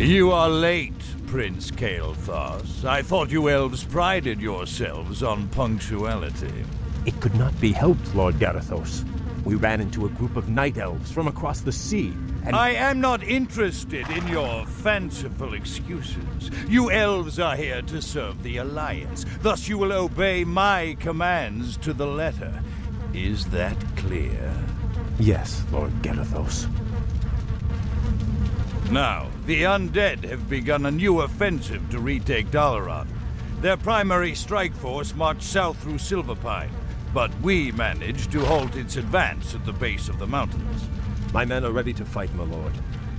You are late, Prince Kael'thas. I thought you elves prided yourselves on punctuality. It could not be helped, Lord Garithos. We ran into a group of night elves from across the sea, and I am not interested in your fanciful excuses. You elves are here to serve the Alliance. Thus you will obey my commands to the letter. Is that clear? Yes, Lord Garithos. Now, the Undead have begun a new offensive to retake Dalaran. Their primary strike force marched south through Silverpine, but we managed to halt its advance at the base of the mountains. My men are ready to fight, my lord.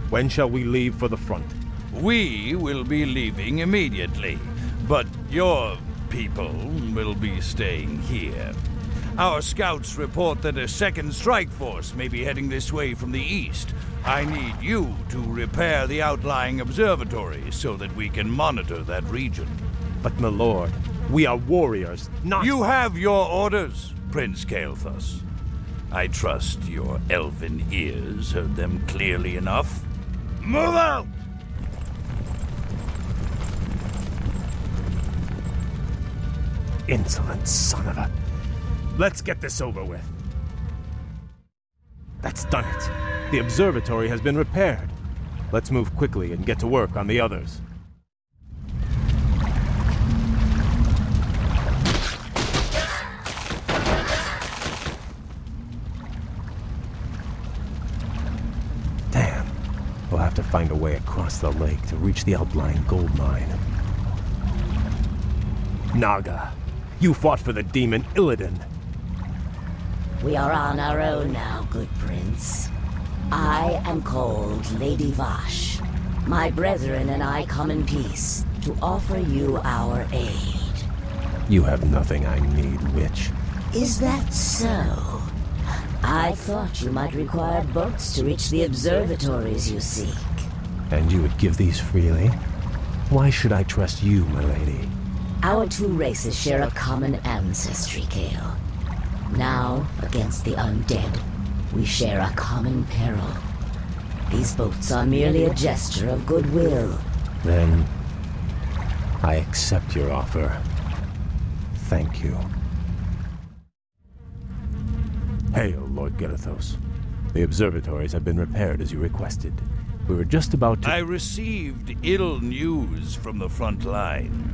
When shall we leave for the front? We will be leaving immediately, but your people will be staying here. Our scouts report that a second strike force may be heading this way from the east. I need you to repair the outlying observatories so that we can monitor that region. But, my lord, we are warriors, not— You have your orders, Prince Kael'thas. I trust your elven ears heard them clearly enough. Move out! Insolent son of a— Let's get this over with. That's done it. The observatory has been repaired. Let's move quickly and get to work on the others. Damn. We'll have to find a way across the lake to reach the outlying gold mine. Naga, you fought for the demon Illidan. We are on our own now, good prince. I am called Lady Vash. My brethren and I come in peace to offer you our aid. You have nothing I need, witch. Is that so? I thought you might require boats to reach the observatories you seek. And you would give these freely? Why should I trust you, my lady? Our two races share a common ancestry, Kael. Now, against the undead, we share a common peril. These boats are merely a gesture of goodwill. Then, I accept your offer. Thank you. Hail, Lord Garithos. The observatories have been repaired as you requested. We were just about to— I received ill news from the front line.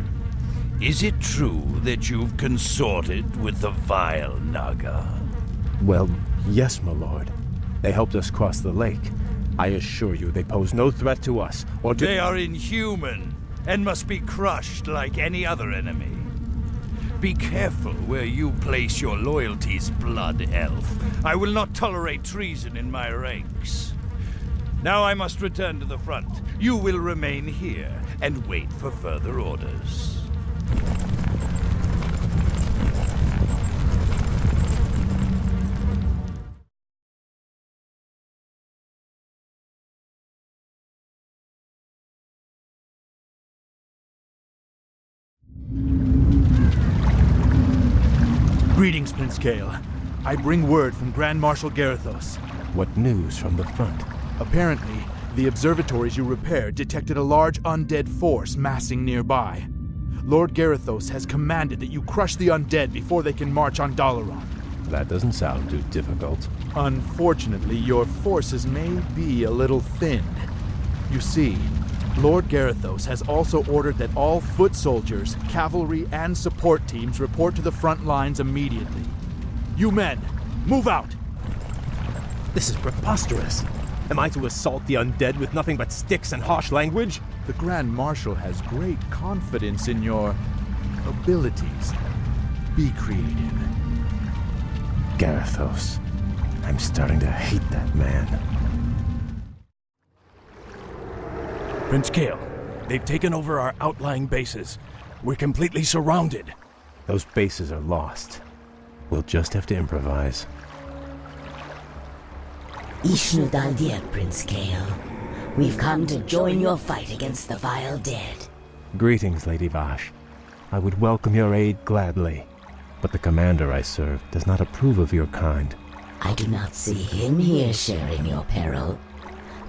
Is it true that you've consorted with the vile Naga? Well, yes, my lord. They helped us cross the lake. I assure you they pose no threat to us, or to— They are inhuman, and must be crushed like any other enemy. Be careful where you place your loyalties, Blood Elf. I will not tolerate treason in my ranks. Now I must return to the front. You will remain here, and wait for further orders. Greetings, Prince Kael. I bring word from Grand Marshal Garithos. What news from the front? Apparently, the observatories you repaired detected a large undead force massing nearby. Lord Garithos has commanded that you crush the undead before they can march on Dalaran. That doesn't sound too difficult. Unfortunately, your forces may be a little thinned. You see, Lord Garithos has also ordered that all foot soldiers, cavalry, and support teams report to the front lines immediately. You men, move out! This is preposterous. Am I to assault the undead with nothing but sticks and harsh language? The Grand Marshal has great confidence in your abilities. Be creative. Garithos. I'm starting to hate that man. Prince Kael, they've taken over our outlying bases. We're completely surrounded. Those bases are lost. We'll just have to improvise. Ishnu Daldir, Prince Kael. We've come to join your fight against the vile dead. Greetings, Lady Vash. I would welcome your aid gladly, but the commander I serve does not approve of your kind. I do not see him here sharing your peril.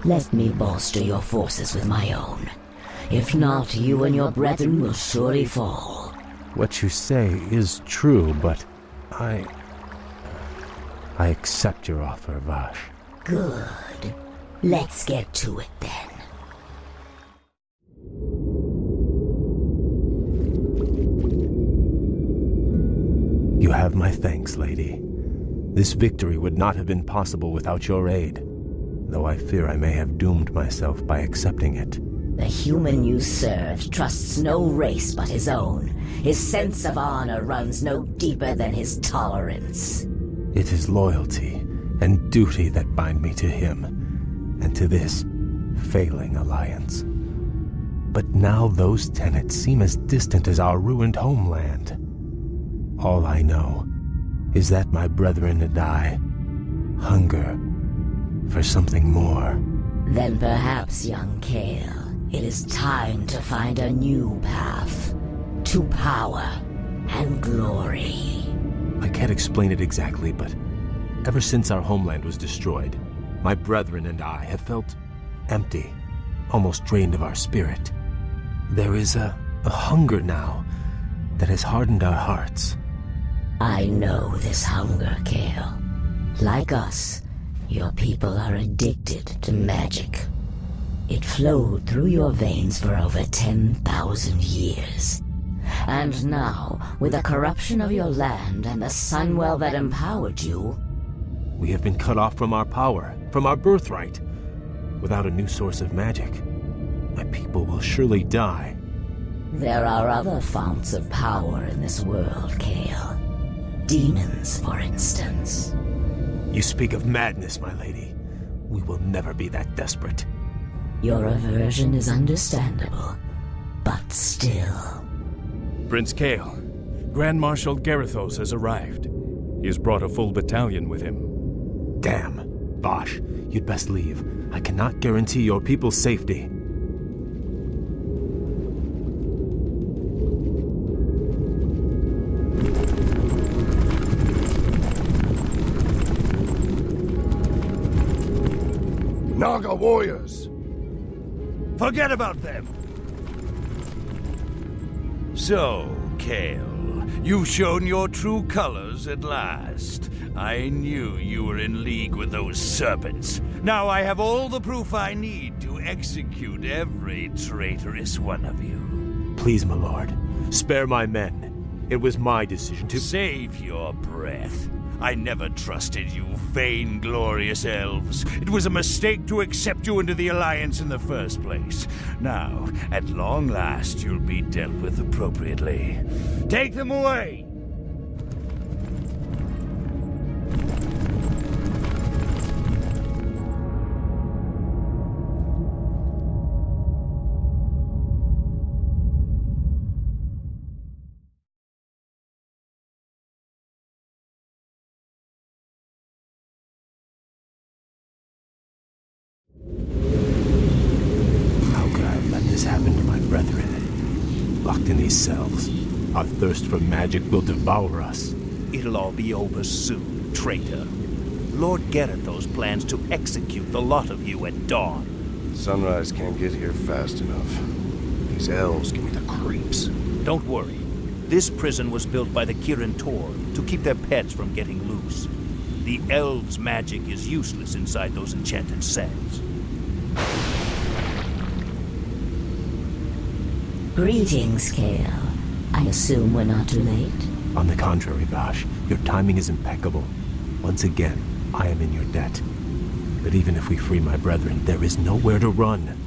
Let me bolster your forces with my own. If not, you and your brethren will surely fall. What you say is true, but I accept your offer, Vash. Good. Let's get to it then. You have my thanks, lady. This victory would not have been possible without your aid, though I fear I may have doomed myself by accepting it. The human you served trusts no race but his own. His sense of honor runs no deeper than his tolerance. It is loyalty and duty that bind me to him, and to this failing alliance. But now those tenets seem as distant as our ruined homeland. All I know is that my brethren and I hunger for something more. Then perhaps, young Kale, it is time to find a new path to power and glory. I can't explain it exactly, but ever since our homeland was destroyed, my brethren and I have felt empty, almost drained of our spirit. There is a hunger now that has hardened our hearts. I know this hunger, Kale. Like us, your people are addicted to magic. It flowed through your veins for over 10,000 years. And now, with the corruption of your land and the Sunwell that empowered you, We have been cut off from our power, from our birthright. Without a new source of magic, my people will surely die. there are other founts of power in this world, Kale. Demons, for instance. You speak of madness, my lady. We will never be that desperate. Your aversion is understandable, but still. Prince Kale, Grand Marshal Garithos has arrived. He has brought a full battalion with him. Damn. Vash, you'd best leave. I cannot guarantee your people's safety. Naga warriors! Forget about them! So, Kale, you've shown your true colors at last. I knew you were in league with those serpents. Now I have all the proof I need to execute every traitorous one of you. Please, my lord, spare my men. It was my decision to... Save your breath. I never trusted you, vain-glorious elves. It was a mistake to accept you into the Alliance in the first place. Now, at long last, you'll be dealt with appropriately. Take them away! Happen to my brethren. Locked in these cells, our thirst for magic will devour us. It'll all be over soon, traitor. Lord Garithos plans to execute the lot of you at dawn. Sunrise can't get here fast enough. These elves give me the creeps. Don't worry. This prison was built by the Kirin Tor to keep their pets from getting loose. The elves' magic is useless inside those enchanted cells. Greetings, Kale. I assume we're not too late? On the contrary, Vash, your timing is impeccable. Once again, I am in your debt. But even if we free my brethren, there is nowhere to run.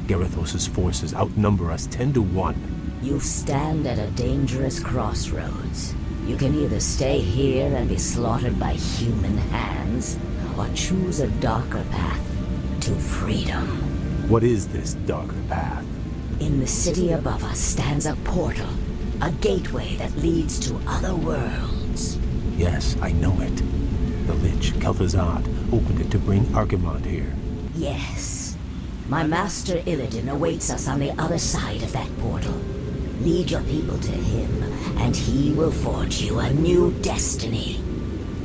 Garithos' forces outnumber us 10 to 1. You stand at a dangerous crossroads. You can either stay here and be slaughtered by human hands, or choose a darker path to freedom. What is this darker path? In the city above us stands a portal, a gateway that leads to other worlds. Yes, I know it. The Lich, Kel'Thuzad, opened it to bring Archimonde here. Yes. My master Illidan awaits us on the other side of that portal. Lead your people to him, and he will forge you a new destiny.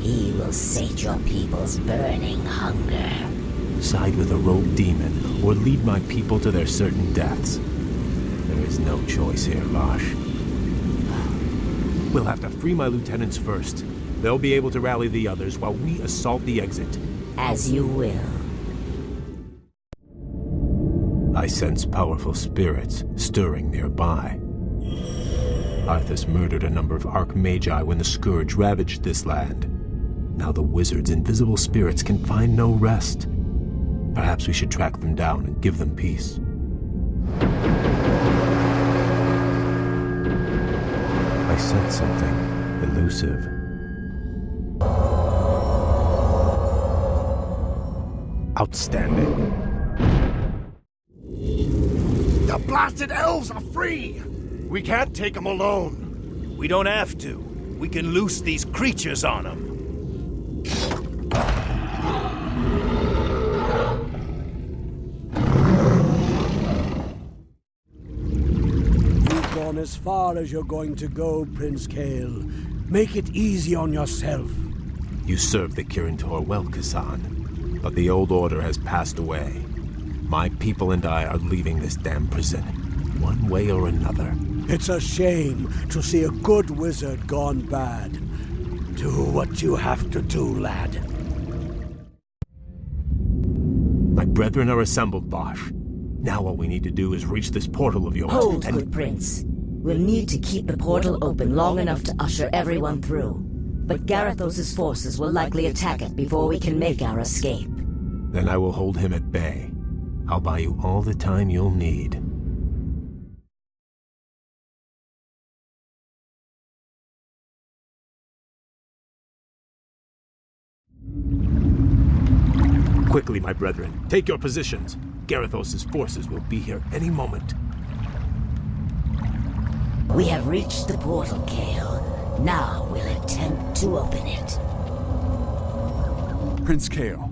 He will sate your people's burning hunger. side with a rogue demon, or lead my people to their certain deaths. There is no choice here, Vosh. We'll have to free my lieutenants first. They'll be able to rally the others while we assault the exit. As you will. I sense powerful spirits stirring nearby. Arthas murdered a number of Archmagi when the Scourge ravaged this land. Now the wizard's invisible spirits can find no rest. Perhaps we should track them down and give them peace. I sense something elusive. Outstanding. The blasted elves are free! We can't take them alone. We don't have to. We can loose these creatures on them. You've gone as far as you're going to go, Prince Kael. Make it easy on yourself. You served the Kirin Tor well, Kasan. But the old order has passed away. My people and I are leaving this damn prison, one way or another. It's a shame to see a good wizard gone bad. Do what you have to do, lad. My brethren are assembled, Bosch. Now all we need to do is reach this portal of yours. Hold, good prince. We'll need to keep the portal open long enough to usher everyone through. But Garethos' forces will likely attack it before we can make our escape. Then I will hold him at bay. I'll buy you all the time you'll need. Quickly, my brethren, take your positions. Garethos' forces will be here any moment. We have reached the portal, Kael. Now we'll attempt to open it. Prince Kael,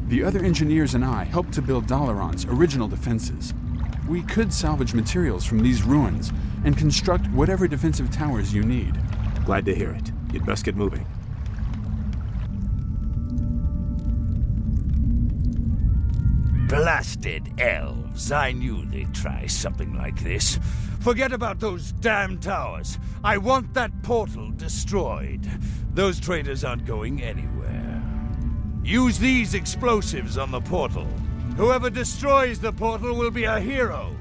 the other engineers and I helped to build Dalaran's original defenses. We could salvage materials from these ruins and construct whatever defensive towers you need. Glad to hear it. You'd best get moving. Blasted elves. I knew they'd try something like this. Forget about those damn towers. I want that portal destroyed. Those traitors aren't going anywhere. Use these explosives on the portal. Whoever destroys the portal will be a hero.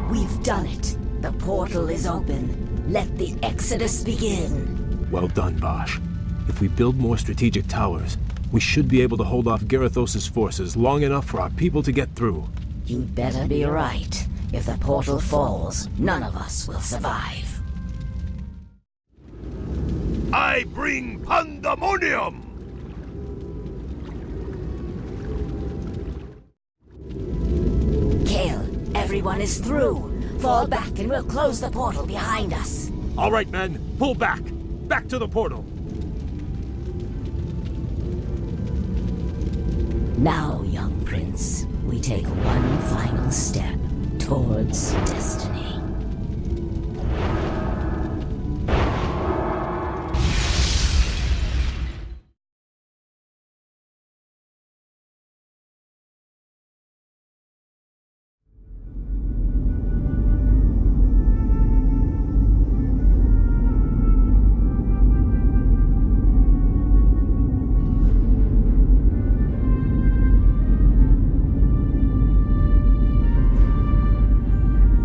We've done it. The portal is open. Let the exodus begin. Well done, Bosch. If we build more strategic towers, we should be able to hold off Garethos' forces long enough for our people to get through. You'd better be right. If the portal falls, none of us will survive. I bring pandemonium! Kael, everyone is through. Fall back and we'll close the portal behind us. All right, men, pull back. Back to the portal. Now, young prince, we take one final step towards destiny.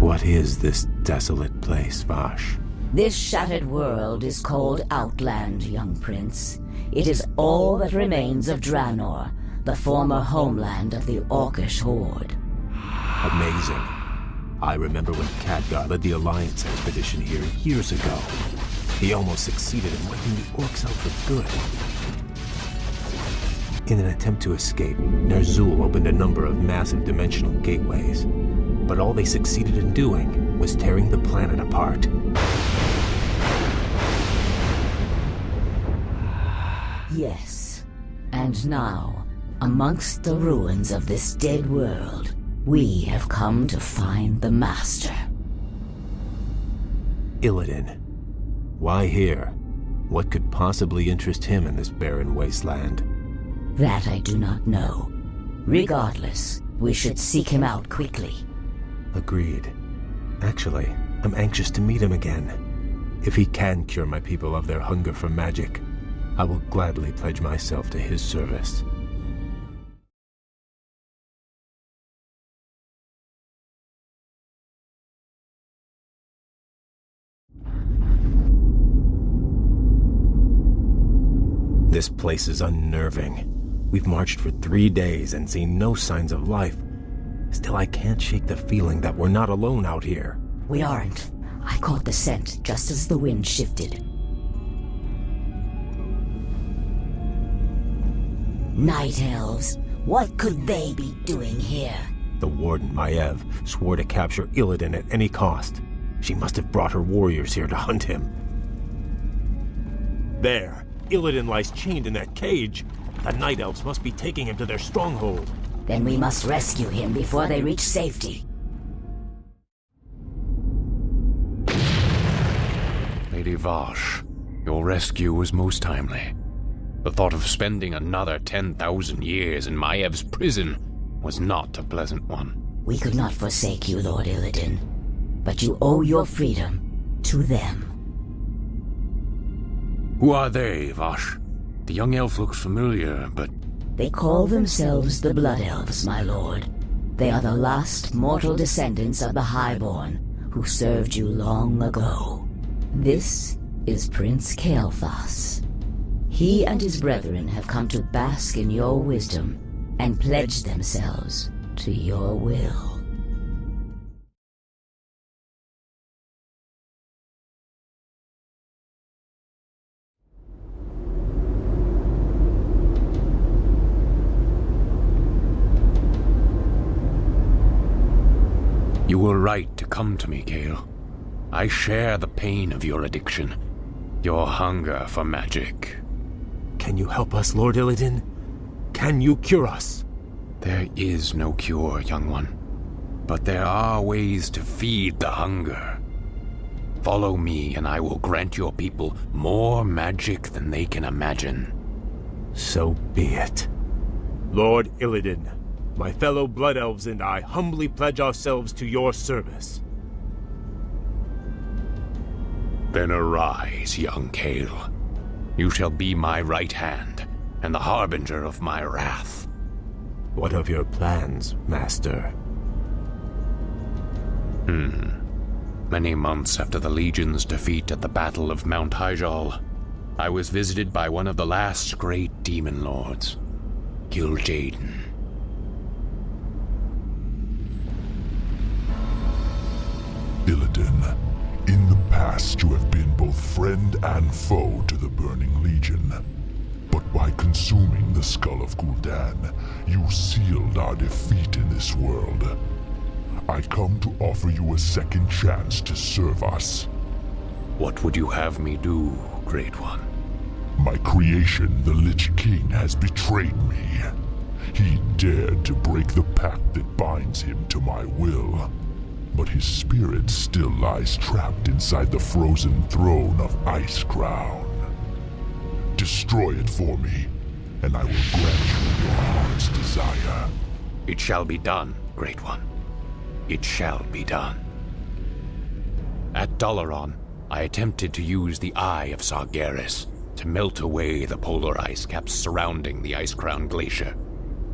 What is this desolate place, Vosh? This shattered world is called Outland, young prince. It is all that remains of Draenor, the former homeland of the Orcish horde. Amazing. I remember when Khadgar led the Alliance expedition here years ago. He almost succeeded in wiping the Orcs out for good. In an attempt to escape, Ner'zhul opened a number of massive dimensional gateways. But all they succeeded in doing was tearing the planet apart. Yes. And now, amongst the ruins of this dead world, we have come to find the Master. Illidan. Why here? What could possibly interest him in this barren wasteland? That I do not know. Regardless, we should seek him out quickly. Agreed. Actually, I'm anxious to meet him again. If he can cure my people of their hunger for magic, I will gladly pledge myself to his service. This place is unnerving. We've marched for 3 days and seen no signs of life. Still, I can't shake the feeling that we're not alone out here. We aren't. I caught the scent just as the wind shifted. Night Elves. What could they be doing here? The warden, Maiev, swore to capture Illidan at any cost. She must have brought her warriors here to hunt him. There! Illidan lies chained in that cage. The Night Elves must be taking him to their stronghold. Then we must rescue him before they reach safety. Lady Vash, your rescue was most timely. The thought of spending another 10,000 years in Maiev's prison was not a pleasant one. We could not forsake you, Lord Illidan, but you owe your freedom to them. Who are they, Vash? The young elf looks familiar, but... They call themselves the Blood Elves, my lord. They are the last mortal descendants of the Highborn, who served you long ago. This is Prince Kael'thas. He and his brethren have come to bask in your wisdom and pledge themselves to your will. You were right to come to me, Kael. I share the pain of your addiction, your hunger for magic. Can you help us, Lord Illidan? Can you cure us? There is no cure, young one. But there are ways to feed the hunger. Follow me, and I will grant your people more magic than they can imagine. So be it. Lord Illidan, my fellow Blood Elves and I humbly pledge ourselves to your service. Then arise, young Kael. You shall be my right hand, and the harbinger of my wrath. What of your plans, Master? Many months after the Legion's defeat at the Battle of Mount Hyjal, I was visited by one of the last great demon lords, Kil'jaeden. Illidan, in the past you have been both friend and foe to the Burning Legion. But by consuming the Skull of Gul'dan, you sealed our defeat in this world. I come to offer you a second chance to serve us. What would you have me do, Great One? My creation, the Lich King, has betrayed me. He dared to break the pact that binds him to my will. But his spirit still lies trapped inside the frozen throne of Icecrown. Destroy it for me, and I will grant you your heart's desire. It shall be done, Great One. It shall be done. At Dalaran, I attempted to use the Eye of Sargeras to melt away the polar ice caps surrounding the Icecrown Glacier.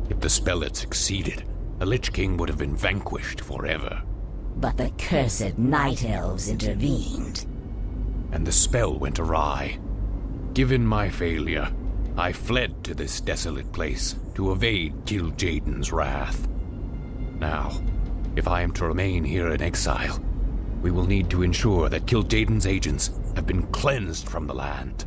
If the spell had succeeded, the Lich King would have been vanquished forever. But the cursed Night Elves intervened. And the spell went awry. Given my failure, I fled to this desolate place to evade Kil'jaeden's wrath. Now, if I am to remain here in exile, we will need to ensure that Kil'jaeden's agents have been cleansed from the land.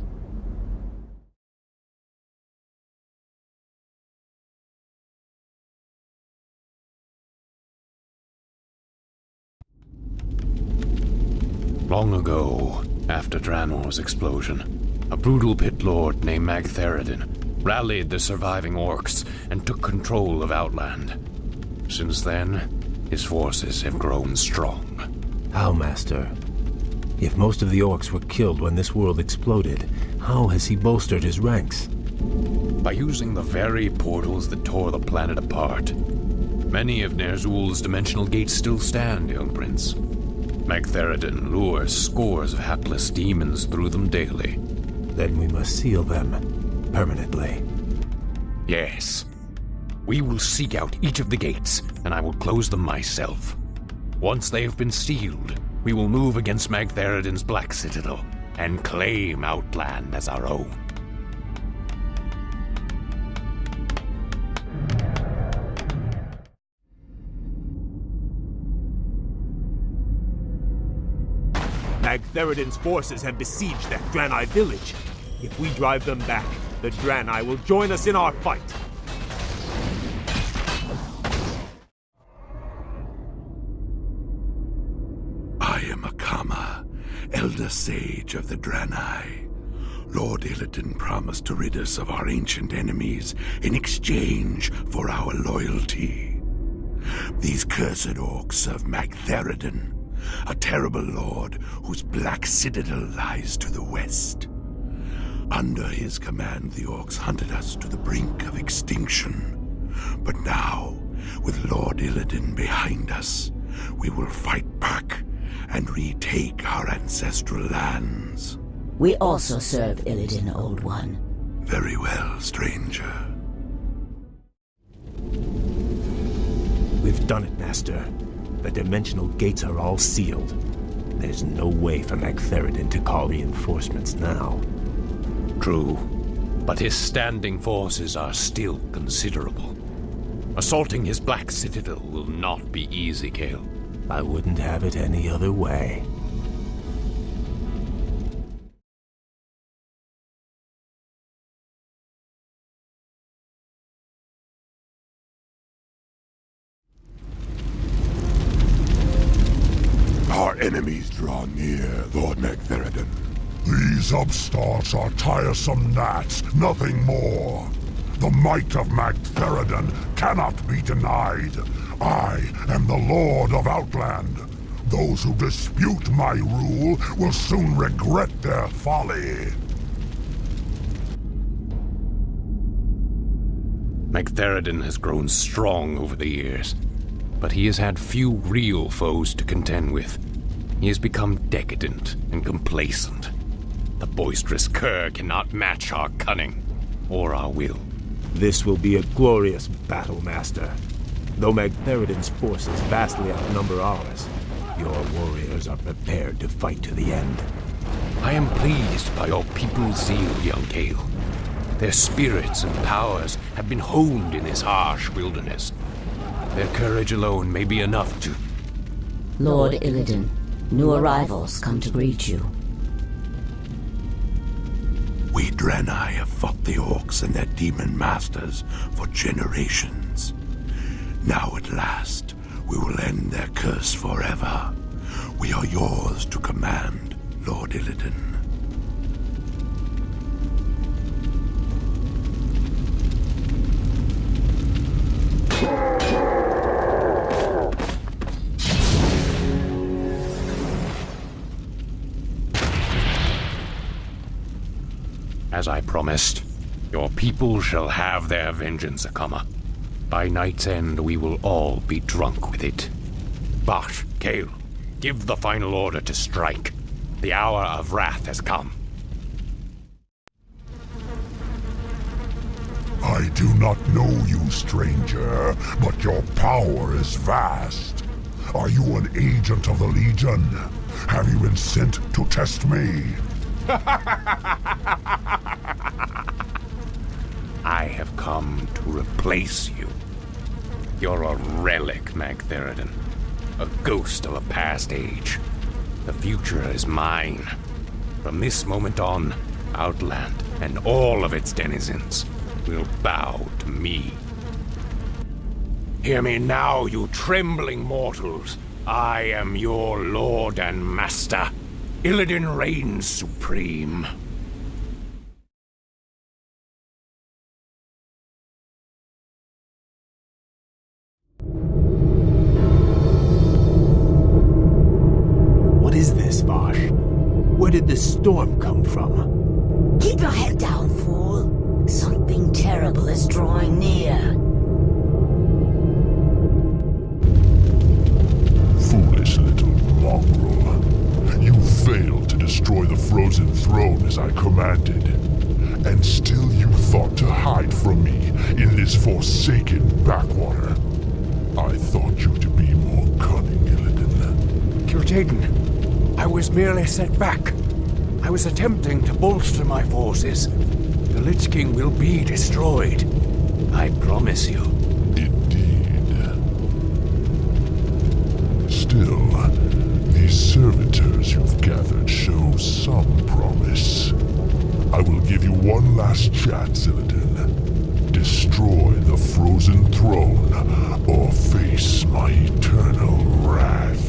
Long ago, after Draenor's explosion, a brutal pit lord named Magtheridin rallied the surviving orcs and took control of Outland. Since then, his forces have grown strong. How, Master? If most of the orcs were killed when this world exploded, how has he bolstered his ranks? By using the very portals that tore the planet apart. Many of Ner'zhul's dimensional gates still stand, young prince. Magtheridon lures scores of hapless demons through them daily. Then we must seal them permanently. Yes. We will seek out each of the gates, and I will close them myself. Once they have been sealed, we will move against Magtheridon's Black Citadel and claim Outland as our own. Magtheridon's forces have besieged that Draenei village. If we drive them back, the Draenei will join us in our fight. I am Akama, Elder Sage of the Draenei. Lord Illidan promised to rid us of our ancient enemies in exchange for our loyalty. These cursed orcs serve Magtheridon, a terrible lord whose black citadel lies to the west. Under his command, the orcs hunted us to the brink of extinction. But now, with Lord Illidan behind us, we will fight back and retake our ancestral lands. We also serve Illidan, Old One. Very well, stranger. We've done it, Master. The dimensional gates are all sealed. There's no way for Magtheridon to call reinforcements now. True, but his standing forces are still considerable. Assaulting his Black Citadel will not be easy, Gale. I wouldn't have it any other way. Our enemies draw near, Lord Magtheridon. These upstarts are tiresome gnats, nothing more. The might of Magtheridon cannot be denied. I am the Lord of Outland. Those who dispute my rule will soon regret their folly. Magtheridon has grown strong over the years, but he has had few real foes to contend with. He has become decadent and complacent. The boisterous cur cannot match our cunning or our will. This will be a glorious battle, Master. Though Magtheridon's forces vastly outnumber ours, your warriors are prepared to fight to the end. I am pleased by your people's zeal, young Gale. Their spirits and powers have been honed in this harsh wilderness. Their courage alone may be enough to... Lord Illidan, new arrivals come to greet you. We Draenei have fought the orcs and their demon masters for generations. Now at last, we will end their curse forever. We are yours to command, Lord Illidan. As I promised, your people shall have their vengeance, Akama. By night's end, we will all be drunk with it. But, Gale, give the final order to strike. The hour of wrath has come. I do not know you, stranger, but your power is vast. Are you an agent of the Legion? Have you been sent to test me? I have come to replace you. You're a relic, Magtheridon. A ghost of a past age. The future is mine. From this moment on, Outland and all of its denizens will bow to me. Hear me now, you trembling mortals. I am your lord and master. Illidan reigns supreme. What is this, Vosh? this storm come from? Keep your head down, fool. Something terrible is drawing near. Foolish little mongrel. You failed to destroy the frozen throne as I commanded. And still you thought to hide from me in this forsaken backwater. I thought you to be more cunning, Illidan. Kil'jaeden, I was merely set back. I was attempting to bolster my forces. The Lich King will be destroyed. I promise you. Still, these servitors you've gathered show some promise. I will give you one last chance, Illidan. Destroy the frozen throne, or face my eternal wrath.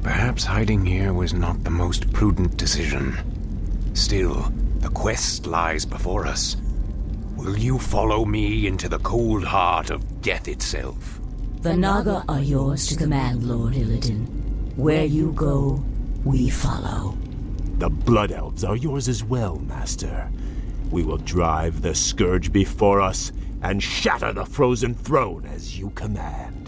Perhaps hiding here was not the most prudent decision. Still, the quest lies before us. Will you follow me into the cold heart of death itself? The Naga are yours to command, Lord Illidan. Where you go, we follow. The Blood Elves are yours as well, Master. We will drive the Scourge before us and shatter the frozen throne as you command.